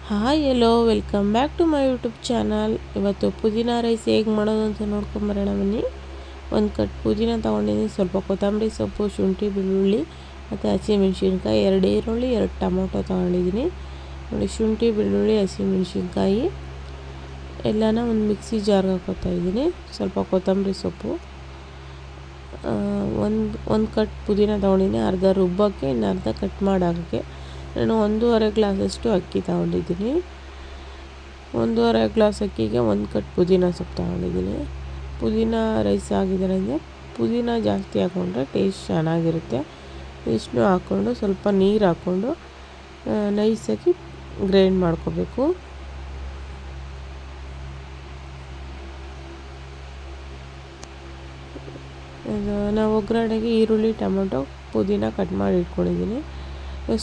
Hi hello welcome back to my YouTube channel. ಇವತ್ತು pudina rice ಹೇಗೆ ಮಾಡೋದು ಅಂತ ನೋಡ್ಕೊಂಬರೋಣ ಬನ್ನಿ. ಒಂದು ಕಟ್ ಪುದೀನ ತೊಗೊಂಡಿದ್ದೀನಿ, ಸ್ವಲ್ಪ ಕೊತ್ತಂಬರಿ ಸೊಪ್ಪು, ಶುಂಠಿ, ಬೆಳ್ಳುಳ್ಳಿ ಮತ್ತು ಹಸಿಮೆಣ್ಸಿನ್ಕಾಯಿ, 2 ಈರುಳ್ಳಿ, 2 ಟೊಮೊಟೊ ತೊಗೊಂಡಿದ್ದೀನಿ ನೋಡಿ. ಶುಂಠಿ, ಬೆಳ್ಳುಳ್ಳಿ, ಹಸಿಮೆಣ್ಸಿನ್ಕಾಯಿ ಎಲ್ಲನ ಒಂದು ಮಿಕ್ಸಿ ಜಾರ್ಗೆ ಹಾಕೋತಾ ಇದ್ದೀನಿ. ಸ್ವಲ್ಪ ಕೊತ್ತಂಬರಿ ಸೊಪ್ಪು, ಒಂದು ಕಟ್ ಪುದೀನ ತೊಗೊಂಡಿದ್ದೀನಿ, ಅರ್ಧ ರುಬ್ಬಕ್ಕೆ, ಇನ್ನು ಅರ್ಧ ಕಟ್ ಮಾಡೋಕ್ಕೆ. ನಾನು 1.5 ಗ್ಲಾಸಷ್ಟು ಅಕ್ಕಿ ತೊಗೊಂಡಿದ್ದೀನಿ. 1.5 ಗ್ಲಾಸ್ ಅಕ್ಕಿಗೆ 1 ಕಟ್ ಪುದೀನ ಸೊಪ್ಪು ತೊಗೊಂಡಿದ್ದೀನಿ. ಪುದೀನ ರೈಸ್ ಆಗಿದ್ದರಿಂದ ಪುದೀನ ಜಾಸ್ತಿ ಹಾಕ್ಕೊಂಡ್ರೆ ಟೇಸ್ಟ್ ಚೆನ್ನಾಗಿರುತ್ತೆ. ಇಷ್ಟನ್ನು ಹಾಕ್ಕೊಂಡು ಸ್ವಲ್ಪ ನೀರು ಹಾಕ್ಕೊಂಡು ನೈಸಾಗಿ ಗ್ರೈಂಡ್ ಮಾಡ್ಕೋಬೇಕು. ನಾವು ಒಗ್ಗರಣೆಗೆ ಈರುಳ್ಳಿ, ಟೊಮೊಟೊ, ಪುದೀನ ಕಟ್ ಮಾಡಿ ಇಟ್ಕೊಂಡಿದ್ದೀನಿ.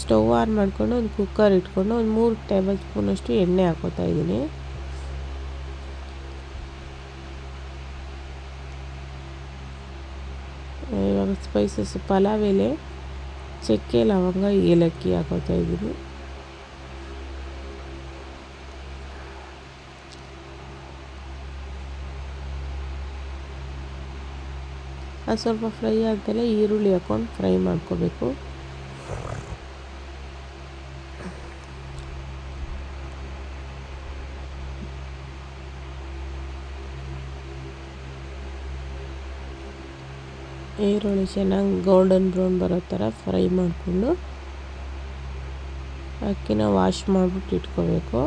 ಸ್ಟವ್ ಆನ್ ಮಾಡಿಕೊಂಡು ಒಂದು ಕುಕ್ಕರ್ ಇಟ್ಕೊಂಡು ಒಂದು 3 ಟೇಬಲ್ ಸ್ಪೂನಷ್ಟು ಎಣ್ಣೆ ಹಾಕೋತಾ ಇದ್ದೀನಿ. ಇವಾಗ ಸ್ಪೈಸಸ್ ಪಲಾವ್ ಎಲೆ, ಚಕ್ಕೆ, ಲವಂಗ, ಏಲಕ್ಕಿ ಹಾಕೋತಾ ಇದ್ದೀನಿ. ಅದು ಸ್ವಲ್ಪ ಫ್ರೈ ಆದಮೇಲೆ ಈರುಳ್ಳಿ ಹಾಕ್ಕೊಂಡು ಫ್ರೈ ಮಾಡ್ಕೋಬೇಕು. ಈರುಳ್ಳಿ ಚೆನ್ನಾಗಿ ಗೋಲ್ಡನ್ ಬ್ರೌನ್ ಬರೋ ಥರ ಫ್ರೈ ಮಾಡಿಕೊಂಡು ಅಕ್ಕಿನ ವಾಶ್ ಮಾಡಿಬಿಟ್ಟು ಇಟ್ಕೋಬೇಕು.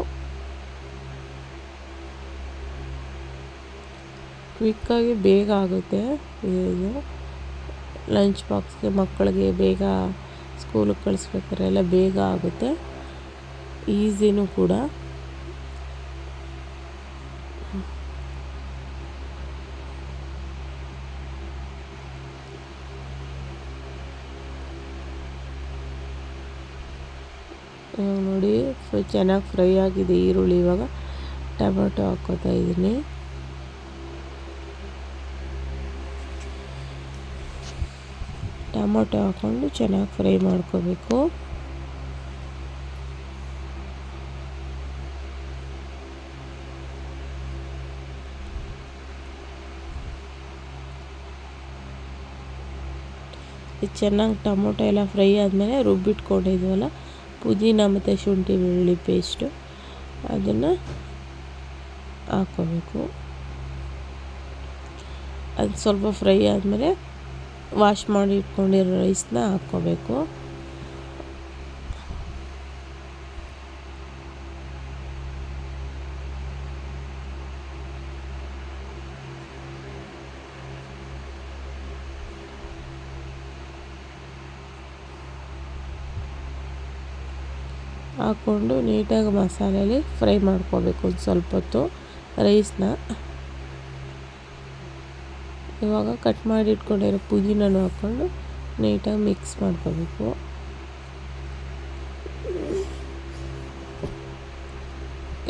ಕ್ವಿಕ್ಕಾಗಿ ಬೇಗ ಆಗುತ್ತೆ ಇದು. ಲಂಚ್ ಬಾಕ್ಸ್ಗೆ ಮಕ್ಕಳಿಗೆ ಬೇಗ ಸ್ಕೂಲಿಗೆ ಕಳಿಸ್ಬೇಕಾದ್ರೆ ಎಲ್ಲ ಬೇಗ ಆಗುತ್ತೆ, ಈಸಿನೂ ಕೂಡ. ನೋಡಿ ಚೆನ್ನಾಗಿ ಫ್ರೈ ಆಗಿದೆ ಈರುಳ್ಳಿ. ಇವಾಗ ಟೊಮೆಟೊ ಹಾಕ್ಕೋತಾ ಇದ್ದೀನಿ. ಟೊಮೊಟೊ ಹಾಕ್ಕೊಂಡು ಚೆನ್ನಾಗಿ ಫ್ರೈ ಮಾಡ್ಕೋಬೇಕು. ಚೆನ್ನಾಗಿ ಟೊಮೊಟೊ ಎಲ್ಲ ಫ್ರೈ ಆದಮೇಲೆ ರುಬ್ಬಿಟ್ಕೊಂಡಿದ್ವಲ್ಲ ಪುದೀನ ಮತ್ತು ಶುಂಠಿ ಬೆಳ್ಳುಳ್ಳಿ ಪೇಸ್ಟು, ಅದನ್ನು ಹಾಕ್ಕೋಬೇಕು. ಅದು ಸ್ವಲ್ಪ ಫ್ರೈ ಆದಮೇಲೆ ವಾಶ್ ಮಾಡಿ ಇಟ್ಕೊಂಡಿರೋ ರೈಸ್ನ ಹಾಕ್ಕೋಬೇಕು. ಹಾಕ್ಕೊಂಡು ನೀಟಾಗಿ ಮಸಾಲೆಯಲ್ಲಿ ಫ್ರೈ ಮಾಡ್ಕೋಬೇಕು ಒಂದು ಸ್ವಲ್ಪ ಹೊತ್ತು ರೈಸ್ನ. ಇವಾಗ ಕಟ್ ಮಾಡಿ ಇಟ್ಕೊಂಡಿರೋ ಪುದೀನನೂ ಹಾಕ್ಕೊಂಡು ನೀಟಾಗಿ ಮಿಕ್ಸ್ ಮಾಡ್ಕೋಬೇಕು.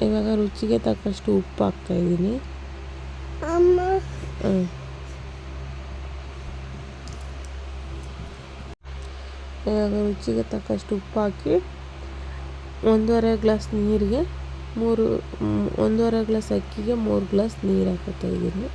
ಇವಾಗ ರುಚಿಗೆ ತಕ್ಕಷ್ಟು ಉಪ್ಪು ಹಾಕ್ತಾಯಿದ್ದೀನಿ. ಇವಾಗ ರುಚಿಗೆ ತಕ್ಕಷ್ಟು ಉಪ್ಪು ಹಾಕಿ 1.5 ಗ್ಲಾಸ್ ನೀರಿಗೆ 1.5 ಗ್ಲಾಸ್ ಅಕ್ಕಿಗೆ 3 ಗ್ಲಾಸ್ ನೀರು ಹಾಕೋತಾ ಇದ್ದೀನಿ.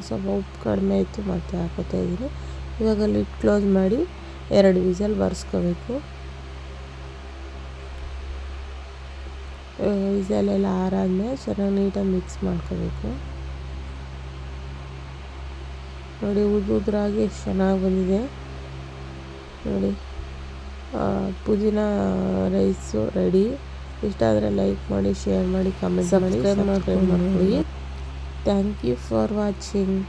ಸ್ವಲ್ಪ ಉಪ್ಪು ಕಡಿಮೆ ಇತ್ತು ಮತ್ತೆ ಹಾಕೋತಾ ಇದ್ದೀನಿ. ಇವಾಗ ಲಿಡ್ ಕ್ಲೋಸ್ ಮಾಡಿ 2 ವಿಸಲ್ ಬರ್ಸ್ಕೋಬೇಕು. ವಿಸಲೆಲ್ಲ ಆರಾದ್ಮೇಲೆ ಚೆನ್ನಾಗಿ ನೀಟಾಗಿ ಮಿಕ್ಸ್ ಮಾಡ್ಕೋಬೇಕು. ನೋಡಿ ಉದ್ರಾಗಿ ಎಷ್ಟು ಚೆನ್ನಾಗಿ ಬಂದಿದೆ ನೋಡಿ. ಪುದೀನ ರೈಸು ರೆಡಿ. ಇಷ್ಟ ಆದರೆ ಲೈಕ್ ಮಾಡಿ, ಶೇರ್ ಮಾಡಿ, ಕಮೆಂಟ್ ಮಾಡಿ, ಸಬ್ಸ್ಕ್ರೈಬ್ ಮಾಡ್ಕೊಳ್ಳಿ. Thank you for watching.